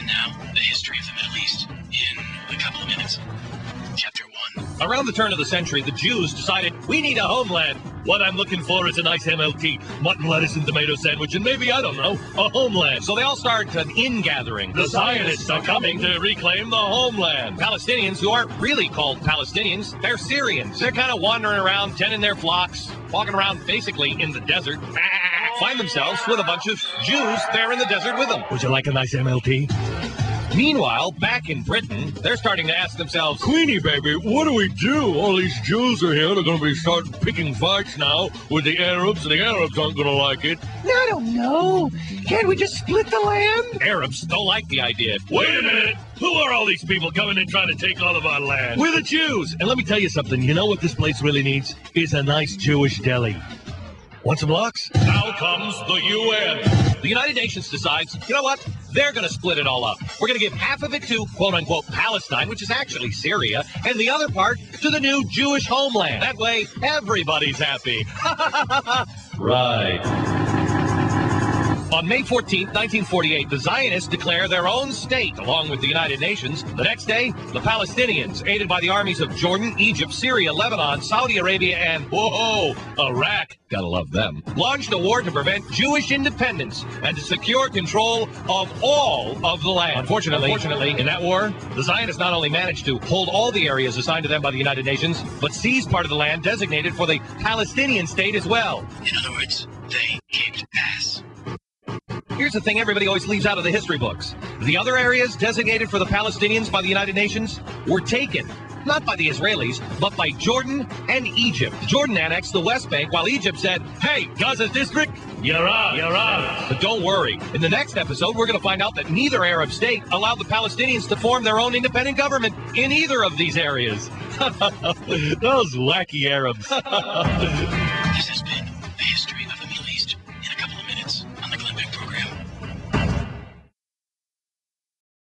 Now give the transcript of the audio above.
now, the history of the Middle East in a couple of minutes. Chapter 1. Around the turn of the century, the Jews decided, we need a homeland. What I'm looking for is a nice MLT, mutton, lettuce, and tomato sandwich, and maybe, I don't know, a homeland. So they all start an ingathering. The Zionists are coming to reclaim the homeland. Palestinians, who aren't really called Palestinians, they're Syrians. They're kind of wandering around, tending their flocks, walking around basically in the desert. Find themselves with a bunch of Jews there in the desert with them. Would you like a nice MLT? Meanwhile, back in Britain, they're starting to ask themselves, Queenie, baby, what do we do? All these Jews are here. They're going to be starting picking fights now with the Arabs, and the Arabs aren't going to like it. I don't know. Can't we just split the land? Arabs don't like the idea. Wait a minute. Who are all these people coming in trying to take all of our land? We're the Jews. And let me tell you something. You know what this place really needs? Is a nice Jewish deli. Want some lox? Now comes the UN. The United Nations decides, you know what? They're going to split it all up. We're going to give half of it to, quote-unquote, Palestine, which is actually Syria, and the other part to the new Jewish homeland. That way, everybody's happy. Right. On May 14, 1948, the Zionists declare their own state, along with the United Nations. The next day, the Palestinians, aided by the armies of Jordan, Egypt, Syria, Lebanon, Saudi Arabia, and, whoa, Iraq, gotta love them, launched a war to prevent Jewish independence and to secure control of all of the land. Unfortunately, in that war, the Zionists not only managed to hold all the areas assigned to them by the United Nations, but seized part of the land designated for the Palestinian state as well. In other words, they kicked ass. Here's the thing everybody always leaves out of the history books. The other areas designated for the Palestinians by the United Nations were taken, not by the Israelis, but by Jordan and Egypt. Jordan annexed the West Bank, while Egypt said, hey, Gaza district, you're out. But don't worry. In the next episode, we're going to find out that neither Arab state allowed the Palestinians to form their own independent government in either of these areas. Those wacky Arabs.